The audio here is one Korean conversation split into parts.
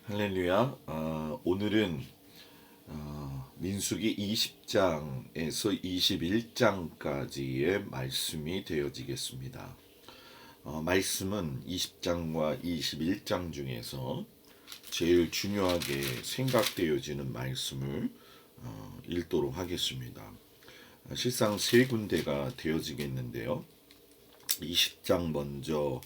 할렐루야. 오늘은 민수기 20장에서 21장까지의 말씀이 되어지겠습니다. 말씀은 20장과 21장 중에서 제일 중요하게 생각되어지는 말씀을 읽도록 하겠습니다. 실상 세 군데가 되어지겠는데요. 20장 먼저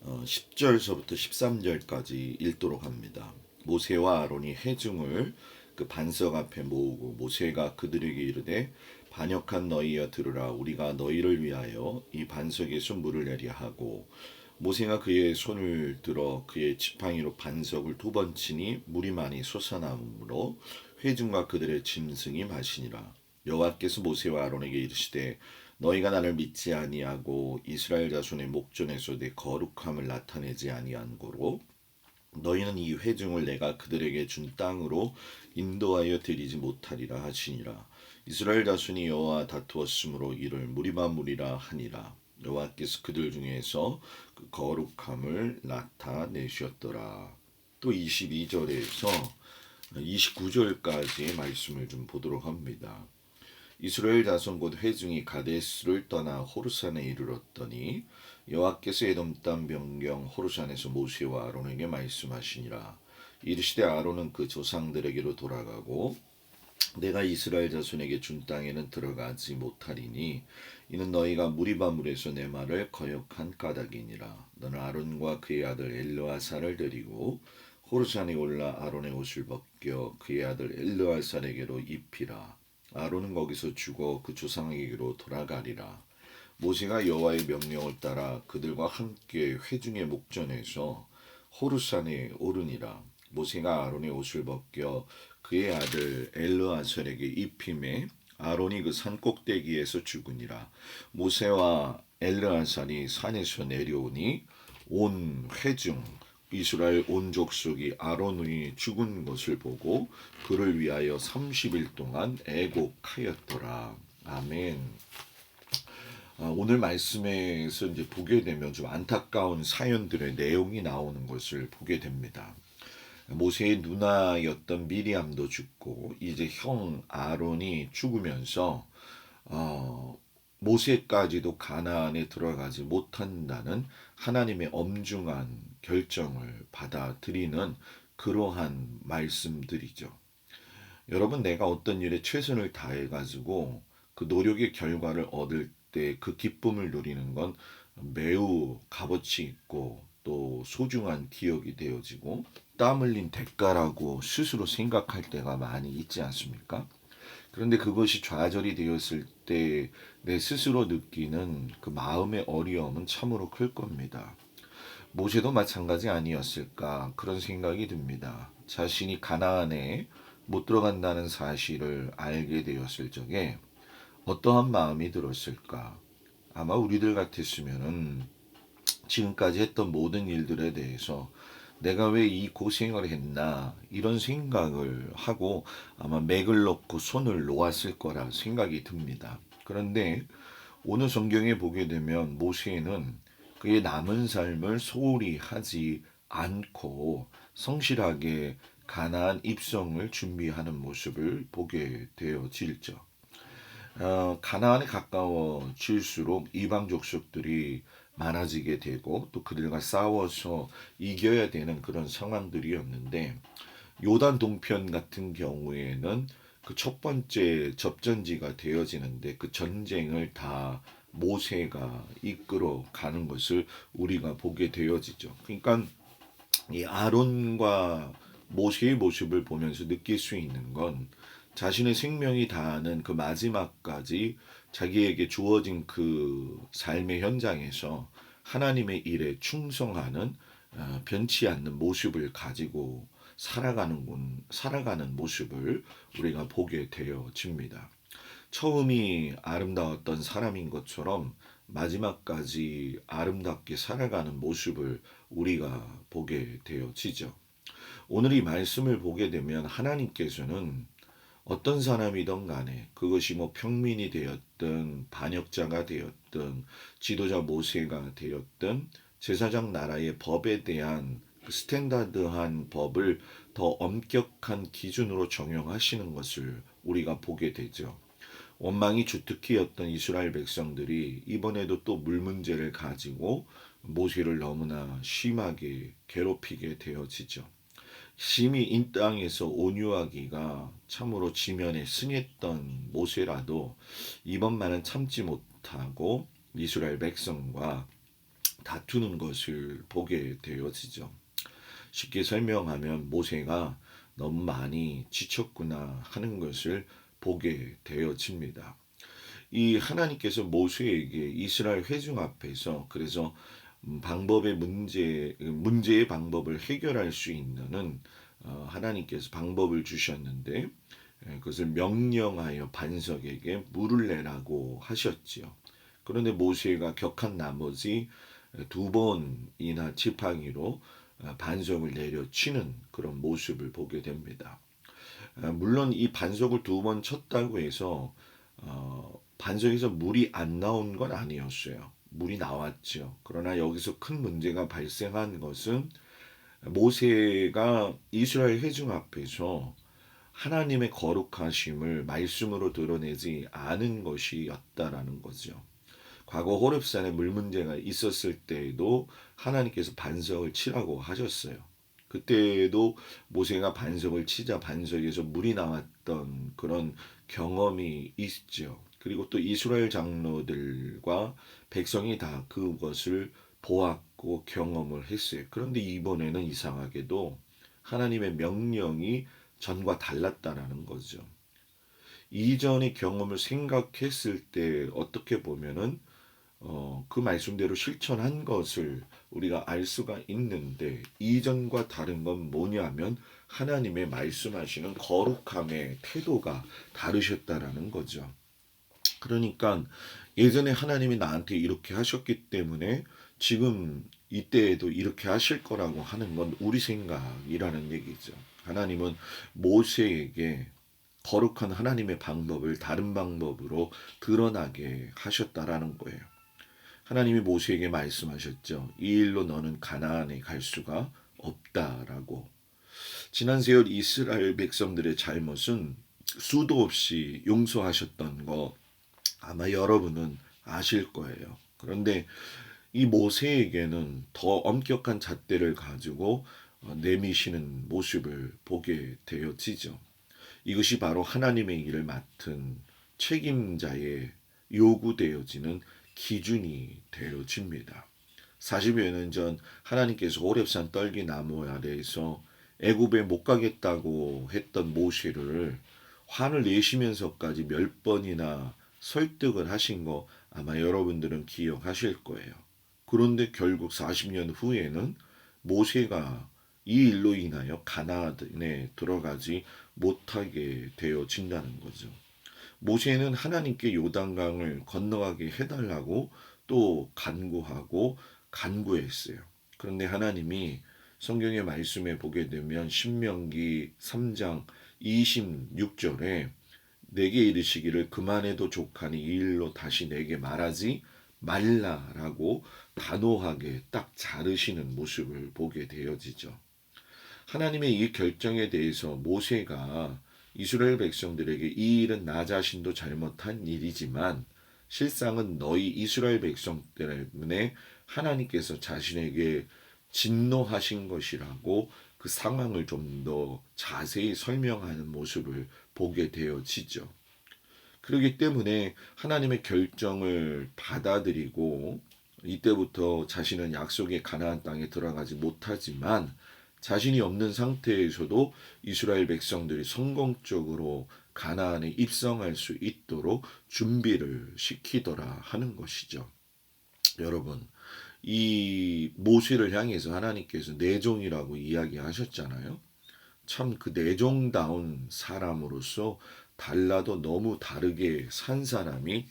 10절서부터 13절까지 읽도록 합니다. 모세와 아론이 회중을 그 반석 앞에 모으고 모세가 그들에게 이르되 반역한 너희여 들으라. 우리가 너희를 위하여 이 반석에서 물을 내려 하고 모세가 그의 손을 들어 그의 지팡이로 반석을 두 번 치니 물이 많이 솟아나므로 회중과 그들의 짐승이 마시니라. 여호와께서 모세와 아론에게 이르시되 너희가 나를 믿지 아니하고 이스라엘 자손의 목전에서 내 거룩함을 나타내지 아니한 고로 너희는 이 회중을 내가 그들에게 준 땅으로 인도하여 드리지 못하리라 하시니라. 이스라엘 자손이 여호와 다투었으므로 이를 무리바무리라 하니라. 여호와께서 그들 중에서 그 거룩함을 나타내셨더라. 또 22절에서 29절까지의 말씀을 좀 보도록 합니다. 이스라엘 자손 곧 회중이 가데스를 떠나 호르산에 이르렀더니 여호와께서 에돔 땅 변경 호르산에서 모세와 아론에게 말씀하시니라. 이르시되 아론은 그 조상들에게로 돌아가고 내가 이스라엘 자손에게 준 땅에는 들어가지 못하리니 이는 너희가 무리바물에서 내 말을 거역한 까닭이니라. 너는 아론과 그의 아들 엘르아사를 데리고 호르산에 올라 아론의 옷을 벗겨 그의 아들 엘르아살에게로 입히라. 아론은 거기서 죽어 그 조상에게로 돌아가리라. 모세가 여호와의 명령을 따라 그들과 함께 회중의 목전에서 호르산에 오르니라. 모세가 아론의 옷을 벗겨 그의 아들 엘르아살에게 입힘에 아론이 그 산 꼭대기에서 죽으니라. 모세와 엘르아살이 산에서 내려오니 온 회중 이스라엘 온 족속이 아론이 죽은 것을 보고 그를 위하여 30일 동안 애곡하였더라. 아멘. 오늘 말씀에서 이제 보게 되면 좀 안타까운 사연들의 내용이 나오는 것을 보게 됩니다. 모세의 누나였던 미리암도 죽고 이제 형 아론이 죽으면서 모세까지도 가나안에 들어가지 못한다는 하나님의 엄중한 결정을 받아들이는 그러한 말씀들이죠. 여러분, 내가 어떤 일에 최선을 다해가지고 그 노력의 결과를 얻을 때 그 기쁨을 누리는 건 매우 값어치 있고 또 소중한 기억이 되어지고 땀 흘린 대가라고 스스로 생각할 때가 많이 있지 않습니까? 그런데 그것이 좌절이 되었을 때 내 스스로 느끼는 그 마음의 어려움은 참으로 클 겁니다. 모세도 마찬가지 아니었을까 그런 생각이 듭니다. 자신이 가나안에 못 들어간다는 사실을 알게 되었을 적에 어떠한 마음이 들었을까? 아마 우리들 같았으면은 지금까지 했던 모든 일들에 대해서 내가 왜 이 고생을 했나 이런 생각을 하고 아마 맥을 놓고 손을 놓았을 거라 생각이 듭니다. 그런데 오늘 성경에 보게 되면 모세는 그의 남은 삶을 소홀히 하지 않고 성실하게 가나안 입성을 준비하는 모습을 보게 되어질죠. 가나안에 가까워질수록 이방 족속들이 많아지게 되고 또 그들과 싸워서 이겨야 되는 그런 상황들이었는데 요단 동편 같은 경우에는 그 첫 번째 접전지가 되어지는데 그 전쟁을 다 모세가 이끌어 가는 것을 우리가 보게 되어지죠. 그러니까 이 아론과 모세의 모습을 보면서 느낄 수 있는 건 자신의 생명이 다하는 그 마지막까지 자기에게 주어진 그 삶의 현장에서 하나님의 일에 충성하는 변치 않는 모습을 가지고 살아가는 모습을 우리가 보게 되어집니다. 처음이 아름다웠던 사람인 것처럼 마지막까지 아름답게 살아가는 모습을 우리가 보게 되어지죠. 오늘 이 말씀을 보게 되면 하나님께서는 어떤 사람이든 간에 그것이 뭐 평민이 되었든 반역자가 되었든 지도자 모세가 되었든 제사장 나라의 법에 대한 스탠다드한 법을 더 엄격한 기준으로 적용하시는 것을 우리가 보게 되죠. 원망이 주특기였던 이스라엘 백성들이 이번에도 또 물 문제를 가지고 모세를 너무나 심하게 괴롭히게 되어지죠. 심히 인 땅에서 온유하기가 참으로 지면에 승했던 모세라도 이번만은 참지 못하고 이스라엘 백성과 다투는 것을 보게 되어지죠. 쉽게 설명하면 모세가 너무 많이 지쳤구나 하는 것을 보게 되어집니다. 이 하나님께서 모세에게 이스라엘 회중 앞에서 그래서 방법의 문제의 방법을 해결할 수 있는 하나님께서 방법을 주셨는데 그것을 명령하여 반석에게 물을 내라고 하셨지요. 그런데 모세가 격한 나머지 두 번이나 지팡이로 반석을 내려치는 그런 모습을 보게 됩니다. 물론 이 반석을 두 번 쳤다고 해서 반석에서 물이 안 나온 건 아니었어요. 물이 나왔죠. 그러나 여기서 큰 문제가 발생한 것은 모세가 이스라엘 회중 앞에서 하나님의 거룩하심을 말씀으로 드러내지 않은 것이었다라는 거죠. 과거 호렙산에 물 문제가 있었을 때에도 하나님께서 반석을 치라고 하셨어요. 그때도 모세가 반석을 치자 반석에서 물이 나왔던 그런 경험이 있죠. 그리고 또 이스라엘 장로들과 백성이 다 그것을 보았고 경험을 했어요. 그런데 이번에는 이상하게도 하나님의 명령이 전과 달랐다라는 거죠. 이전의 경험을 생각했을 때 어떻게 보면은 그 말씀대로 실천한 것을 우리가 알 수가 있는데 이전과 다른 건 뭐냐면 하나님의 말씀하시는 거룩함의 태도가 다르셨다라는 거죠. 그러니까 예전에 하나님이 나한테 이렇게 하셨기 때문에 지금 이때에도 이렇게 하실 거라고 하는 건 우리 생각이라는 얘기죠. 하나님은 모세에게 거룩한 하나님의 방법을 다른 방법으로 드러나게 하셨다라는 거예요. 하나님이 모세에게 말씀하셨죠. 이 일로 너는 가나안에 갈 수가 없다라고. 지난 세월 이스라엘 백성들의 잘못은 수도 없이 용서하셨던 거 아마 여러분은 아실 거예요. 그런데 이 모세에게는 더 엄격한 잣대를 가지고 내미시는 모습을 보게 되어지죠. 이것이 바로 하나님의 일을 맡은 책임자의 요구되어지는 기준이 되어집니다. 40여 년 전 하나님께서 호렙산 떨기 나무 아래에서 애굽에 못 가겠다고 했던 모세를 화를 내시면서까지 몇 번이나 설득을 하신 거 아마 여러분들은 기억하실 거예요. 그런데 결국 40년 후에는 모세가 이 일로 인하여 가나안에 들어가지 못하게 되어진다는 거죠. 모세는 하나님께 요단강을 건너가게 해달라고 또 간구하고 간구했어요. 그런데 하나님이 성경의 말씀에 보게 되면 신명기 3장 26절에 내게 이르시기를 그만해도 족하니 이 일로 다시 내게 말하지 말라라고 단호하게 딱 자르시는 모습을 보게 되어지죠. 하나님의 이 결정에 대해서 모세가 이스라엘 백성들에게 이 일은 나 자신도 잘못한 일이지만 실상은 너희 이스라엘 백성 때문에 하나님께서 자신에게 진노하신 것이라고 그 상황을 좀 더 자세히 설명하는 모습을 보게 되어지죠. 그렇기 때문에 하나님의 결정을 받아들이고 이때부터 자신은 약속의 가나안 땅에 들어가지 못하지만 자신이 없는 상태에서도 이스라엘 백성들이 성공적으로 가나안에 입성할 수 있도록 준비를 시키더라 하는 것이죠. 여러분, 이 모세를 향해서 하나님께서 내종이라고 이야기하셨잖아요. 참 그 내종다운 사람으로서 달라도 너무 다르게 산 사람이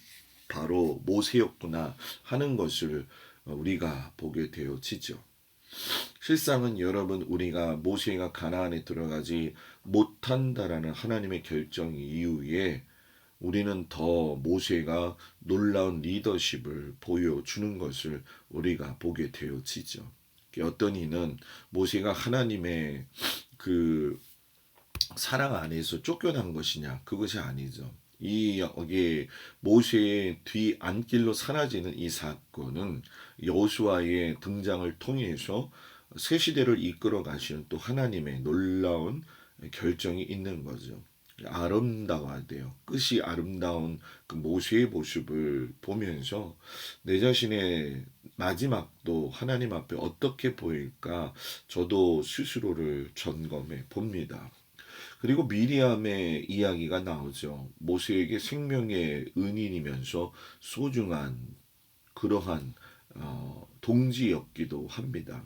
바로 모세였구나 하는 것을 우리가 보게 되어지죠. 실상은 여러분 우리가 모세가 가나안에 들어가지 못한다라는 하나님의 결정 이후에 우리는 더 모세가 놀라운 리더십을 보여주는 것을 우리가 보게 되어지죠. 어떤 이는 모세가 하나님의 그 사랑 안에서 쫓겨난 것이냐? 그것이 아니죠. 이 여기 모세의 뒤 안길로 사라지는 이 사건은 여호수아의 등장을 통해서 새 시대를 이끌어 가시는 또 하나님의 놀라운 결정이 있는 거죠. 아름다워야 돼요. 끝이 아름다운 그 모세의 모습을 보면서 내 자신의 마지막도 하나님 앞에 어떻게 보일까 저도 스스로를 점검해 봅니다. 그리고 미리암의 이야기가 나오죠. 모세에게 생명의 은인이면서 소중한 그러한 동지였기도 합니다.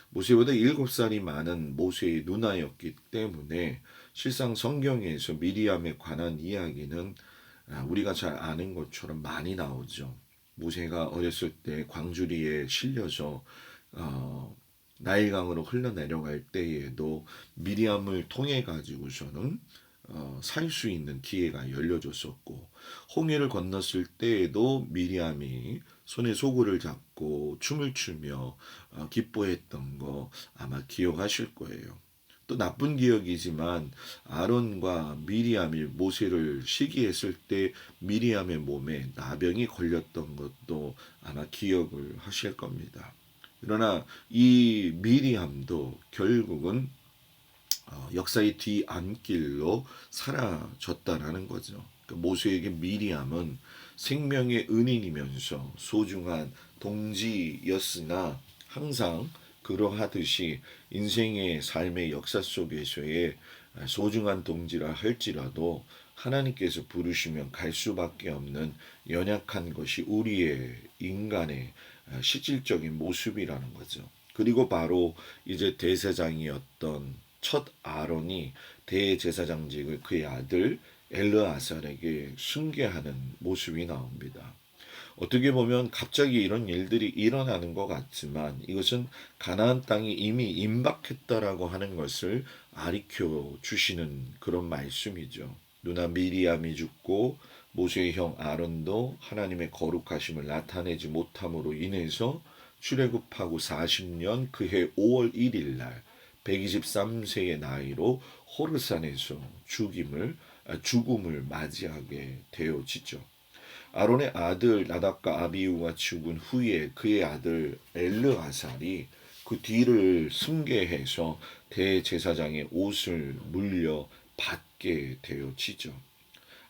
모세보다 7살이 많은 모세의 누나였기 때문에 실상 성경에서 미리암에 관한 이야기는 우리가 잘 아는 것처럼 많이 나오죠. 모세가 어렸을 때 광주리에 실려서 나일강으로 흘러내려갈 때에도 미리암을 통해 가지고서는 살 수 있는 기회가 열려졌었고 홍해를 건넜을 때에도 미리암이 손에 소구를 잡고 춤을 추며 기뻐했던 거 아마 기억하실 거예요. 또 나쁜 기억이지만 아론과 미리암이 모세를 시기했을 때 미리암의 몸에 나병이 걸렸던 것도 아마 기억을 하실 겁니다. 그러나 이 미리암도 결국은 역사의 뒤안길로 사라졌다라는 거죠. 그러니까 모세에게 미리암은 생명의 은인이면서 소중한 동지였으나 항상 그러하듯이 인생의 삶의 역사 속에서의 소중한 동지라 할지라도 하나님께서 부르시면 갈 수밖에 없는 연약한 것이 우리의 인간의 실질적인 모습이라는 거죠. 그리고 바로 이제 대제사장이었던 첫 아론이 대제사장직을 그의 아들 엘르아살에게 승계하는 모습이 나옵니다. 어떻게 보면 갑자기 이런 일들이 일어나는 것 같지만 이것은 가나안 땅이 이미 임박했다라고 하는 것을 아리켜 주시는 그런 말씀이죠. 누나 미리암이 죽고 모세의 형 아론도 하나님의 거룩하심을 나타내지 못함으로 인해서 출애굽하고 40년 그해 5월 1일 날 123세의 나이로 호르산에서 죽음을 맞이하게 되어지죠. 아론의 아들 나답과 아비우가 죽은 후에 그의 아들 엘르아살이 그 뒤를 승계해서 대제사장의 옷을 물려 받게 되어지죠.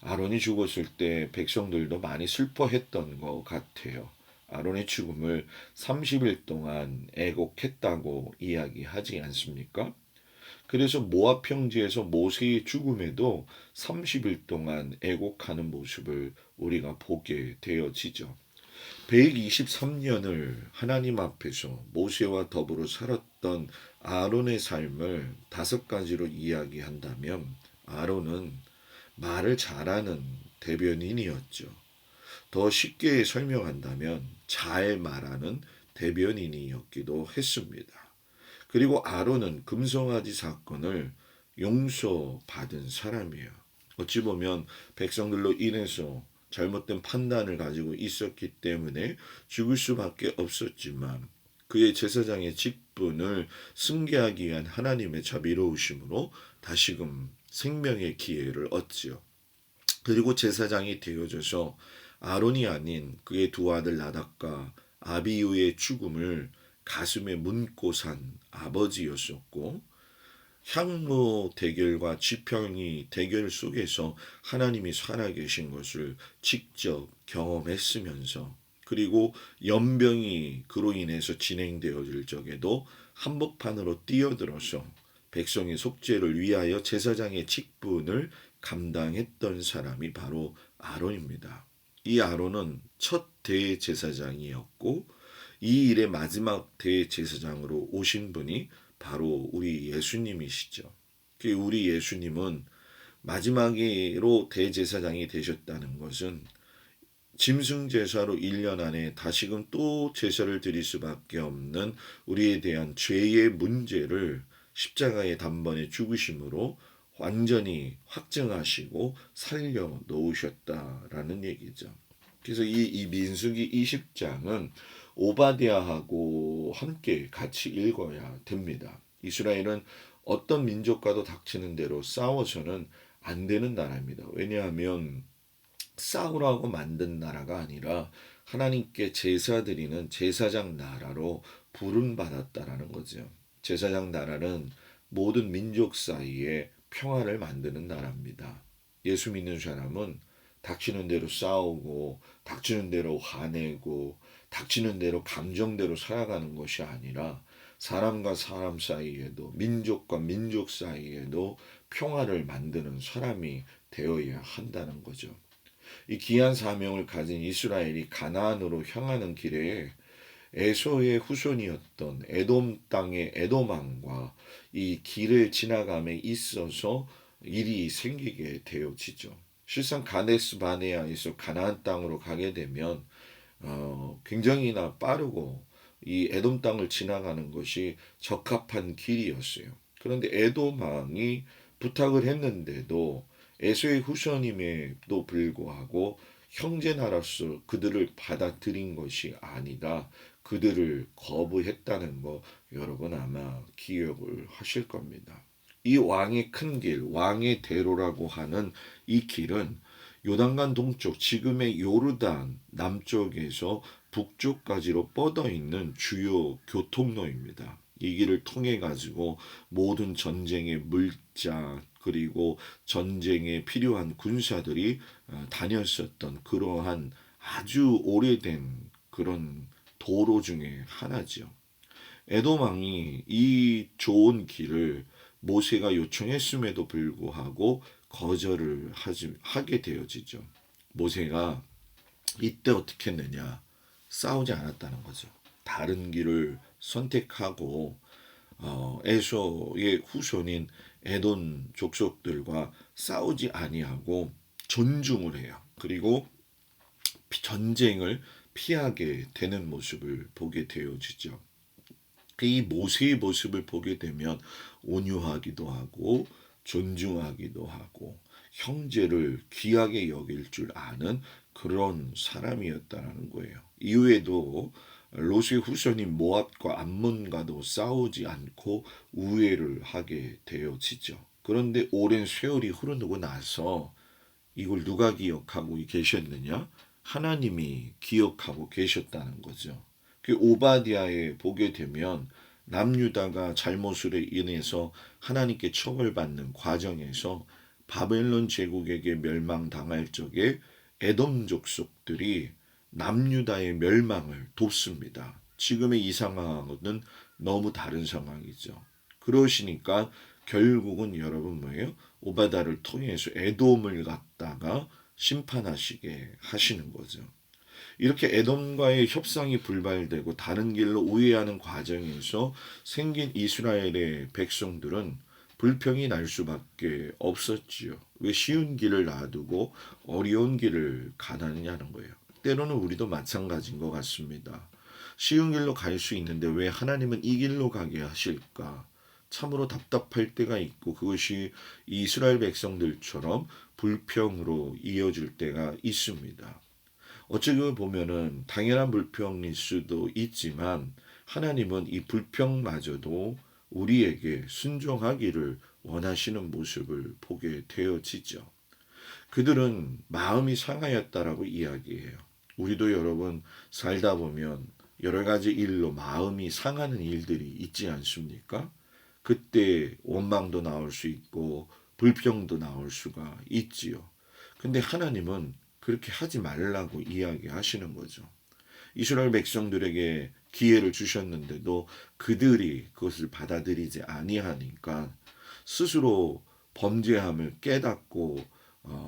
아론이 죽었을 때 백성들도 많이 슬퍼했던 것 같아요. 아론의 죽음을 30일 동안 애곡했다고 이야기하지 않습니까? 그래서 모압 평지에서 모세의 죽음에도 30일 동안 애곡하는 모습을 우리가 보게 되어지죠. 123년을 하나님 앞에서 모세와 더불어 살았던 아론의 삶을 5가지로 이야기한다면 아론은 말을 잘하는 대변인이었죠. 더 쉽게 설명한다면 잘 말하는 대변인이었기도 했습니다. 그리고 아론은 금송아지 사건을 용서받은 사람이에요. 어찌 보면 백성들로 인해서 잘못된 판단을 가지고 있었기 때문에 죽을 수밖에 없었지만 그의 제사장의 직분을 승계하기 위한 하나님의 자비로우심으로 다시금 생명의 기회를 얻지요. 그리고 제사장이 되어져서 아론이 아닌 그의 두 아들 나답과 아비우의 죽음을 가슴에 묻고 산 아버지였었고 향로 대결과 지팡이 대결 속에서 하나님이 살아계신 것을 직접 경험했으면서 그리고 연병이 그로 인해서 진행되어질 적에도 한복판으로 뛰어들어서 백성의 속죄를 위하여 제사장의 직분을 감당했던 사람이 바로 아론입니다. 이 아론은 첫 대제사장이었고 이 일의 마지막 대제사장으로 오신 분이 바로 우리 예수님이시죠. 우리 예수님은 마지막으로 대제사장이 되셨다는 것은 짐승제사로 1년 안에 다시금 또 제사를 드릴 수밖에 없는 우리에 대한 죄의 문제를 십자가의 단번에 죽으심으로 완전히 확증하시고 살려 놓으셨다라는 얘기죠. 그래서 이 민수기 20장은 오바댜하고 함께 같이 읽어야 됩니다. 이스라엘은 어떤 민족과도 닥치는 대로 싸워서는 안 되는 나라입니다. 왜냐하면 싸우라고 만든 나라가 아니라 하나님께 제사 드리는 제사장 나라로 부름받았다라는 거죠. 제사장 나라는 모든 민족 사이에 평화를 만드는 나라입니다. 예수 믿는 사람은 닥치는 대로 싸우고 닥치는 대로 화내고 닥치는 대로 감정대로 살아가는 것이 아니라 사람과 사람 사이에도 민족과 민족 사이에도 평화를 만드는 사람이 되어야 한다는 거죠. 이 귀한 사명을 가진 이스라엘이 가나안으로 향하는 길에 에서의 후손이었던 에돔 땅의 에돔 왕과 이 길을 지나감에 있어서 일이 생기게 되어지죠. 실상 가데스 바네아에서 가나안 땅으로 가게 되면 굉장히나 빠르고 이 에돔 땅을 지나가는 것이 적합한 길이었어요. 그런데 에돔 왕이 부탁을 했는데도 에서의 후손임에도 불구하고 형제 나라로서 그들을 받아들인 것이 아니라 그들을 거부했다는 거 여러분 아마 기억을 하실 겁니다. 이 왕의 큰 길, 왕의 대로라고 하는 이 길은 요단강 동쪽, 지금의 요르단 남쪽에서 북쪽까지로 뻗어 있는 주요 교통로입니다. 이 길을 통해 가지고 모든 전쟁의 물자 그리고 전쟁에 필요한 군사들이 다녔었던 그러한 아주 오래된 그런 도로 중에 하나죠. 에돔 왕이 이 좋은 길을 모세가 요청했음에도 불구하고 하게 되어지죠. 모세가 이때 어떻게 했느냐? 싸우지 않았다는 거죠. 다른 길을 선택하고 에서의 후손인 에돔 족속들과 싸우지 아니하고 존중을 해요. 그리고 전쟁을 피하게 되는 모습을 보게 되어지죠. 이 모세의 모습을 보게 되면 온유하기도 하고 존중하기도 하고 형제를 귀하게 여길 줄 아는 그런 사람이었다는 거예요. 이후에도 롯의 후손인 모압과 암몬과도 싸우지 않고 우애를 하게 되어지죠. 그런데 오랜 세월이 흐르고 나서 이걸 누가 기억하고 계셨느냐? 하나님이 기억하고 계셨다는 거죠. 그 오바댜에 보게 되면 남유다가 잘못으로 인해서 하나님께 처벌받는 과정에서 바벨론 제국에게 멸망당할 적에 에돔 족속들이 남유다의 멸망을 돕습니다. 지금의 이 상황은 너무 다른 상황이죠. 그러시니까 결국은 여러분 뭐예요? 오바다를 통해서 에돔을 갖다가 심판하시게 하시는 거죠. 이렇게 에돔과의 협상이 불발되고 다른 길로 우회하는 과정에서 생긴 이스라엘의 백성들은 불평이 날 수밖에 없었지요. 왜 쉬운 길을 놔두고 어려운 길을 가느냐는 거예요. 때로는 우리도 마찬가지인 것 같습니다. 쉬운 길로 갈 수 있는데 왜 하나님은 이 길로 가게 하실까? 참으로 답답할 때가 있고 그것이 이스라엘 백성들처럼 불평으로 이어질 때가 있습니다. 어찌 보면은 당연한 불평일 수도 있지만 하나님은 이 불평마저도 우리에게 순종하기를 원하시는 모습을 보게 되어지죠. 그들은 마음이 상하였다라고 이야기해요. 우리도 여러분 살다 보면 여러 가지 일로 마음이 상하는 일들이 있지 않습니까? 그때 원망도 나올 수 있고 불평도 나올 수가 있지요. 근데 하나님은 그렇게 하지 말라고 이야기하시는 거죠. 이스라엘 백성들에게 기회를 주셨는데도 그들이 그것을 받아들이지 아니하니까 스스로 범죄함을 깨닫고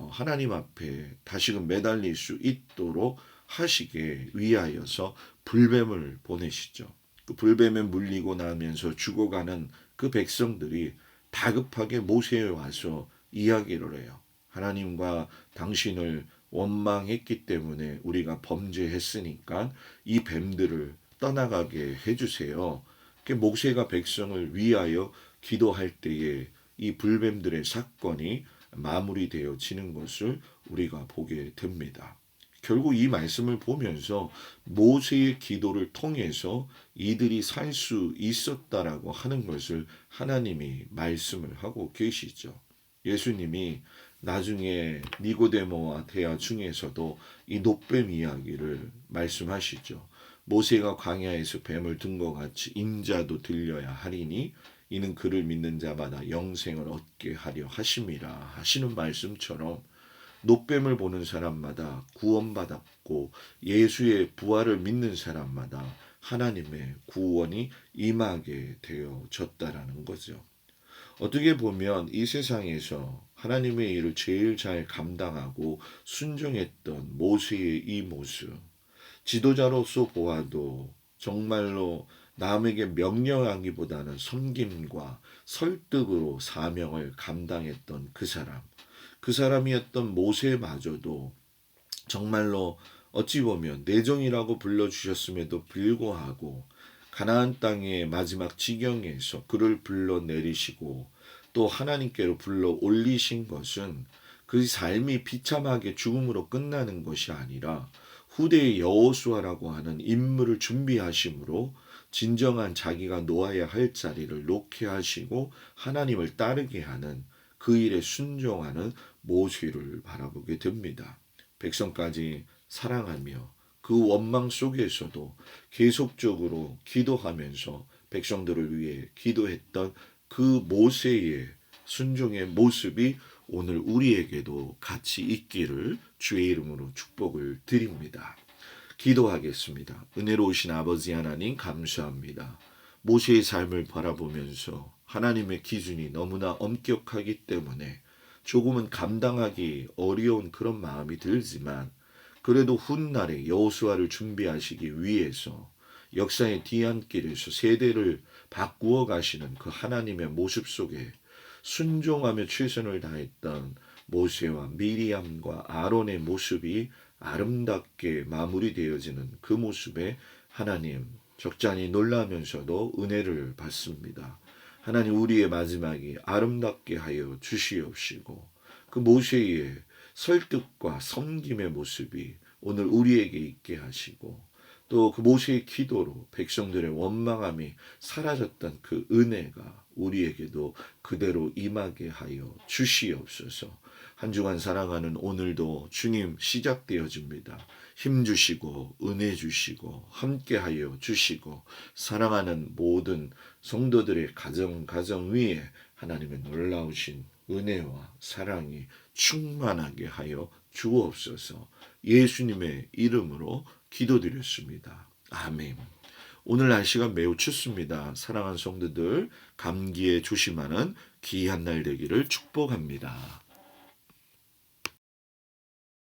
하나님 앞에 다시금 매달릴 수 있도록 하시게 위하여서 불뱀을 보내시죠. 그 불뱀에 물리고 나면서 죽어가는 그 백성들이 다급하게 모세에 와서 이야기를 해요. 하나님과 당신을 원망했기 때문에 우리가 범죄했으니까 이 뱀들을 떠나가게 해주세요. 모세가 백성을 위하여 기도할 때에 이 불뱀들의 사건이 마무리되어지는 것을 우리가 보게 됩니다. 결국 이 말씀을 보면서 모세의 기도를 통해서 이들이 살 수 있었다라고 하는 것을 하나님이 말씀을 하고 계시죠. 예수님이 나중에 니고데모와 대화 중에서도 이 놋뱀 이야기를 말씀하시죠. 모세가 광야에서 뱀을 든 것 같이 인자도 들려야 하리니 이는 그를 믿는 자마다 영생을 얻게 하려 하심이라 하시는 말씀처럼 놋뱀을 보는 사람마다 구원받았고 예수의 부활을 믿는 사람마다 하나님의 구원이 임하게 되어졌다라는 거죠. 어떻게 보면 이 세상에서 하나님의 일을 제일 잘 감당하고 순종했던 모세의 이 모습, 지도자로서 보아도 정말로 남에게 명령하기보다는 섬김과 설득으로 사명을 감당했던 그 사람, 그 사람이었던 모세마저도 정말로 어찌 보면 내정이라고 불러주셨음에도 불구하고 가나안 땅의 마지막 지경에서 그를 불러 내리시고 또 하나님께로 불러 올리신 것은 그 삶이 비참하게 죽음으로 끝나는 것이 아니라 후대의 여호수아라고 하는 인물을 준비하심으로 진정한 자기가 놓아야 할 자리를 놓게 하시고 하나님을 따르게 하는 그 일에 순종하는 모세를 바라보게 됩니다. 백성까지 사랑하며 그 원망 속에서도 계속적으로 기도하면서 백성들을 위해 기도했던 그 모세의 순종의 모습이 오늘 우리에게도 같이 있기를 주의 이름으로 축복을 드립니다. 기도하겠습니다. 은혜로우신 아버지 하나님 감사합니다. 모세의 삶을 바라보면서 하나님의 기준이 너무나 엄격하기 때문에 조금은 감당하기 어려운 그런 마음이 들지만 그래도 훗날에 여호수아를 준비하시기 위해서 역사의 뒤안길에서 세대를 바꾸어 가시는 그 하나님의 모습 속에 순종하며 최선을 다했던 모세와 미리암과 아론의 모습이 아름답게 마무리되어지는 그 모습에 하나님 적잖이 놀라면서도 은혜를 받습니다. 하나님 우리의 마지막이 아름답게 하여 주시옵시고 그 모세의 설득과 섬김의 모습이 오늘 우리에게 있게 하시고 또 그 모세의 기도로 백성들의 원망함이 사라졌던 그 은혜가 우리에게도 그대로 임하게 하여 주시옵소서. 한 주간 사랑하는 오늘도 주님 시작되어집니다. 힘 주시고 은혜 주시고 함께하여 주시고 사랑하는 모든 성도들의 가정 위에 하나님의 놀라우신 은혜와 사랑이 충만하게 하여 주옵소서. 예수님의 이름으로 기도드렸습니다. 아멘. 오늘 날씨가 매우 춥습니다. 사랑하는 성도들 감기에 조심하는 귀한 날 되기를 축복합니다.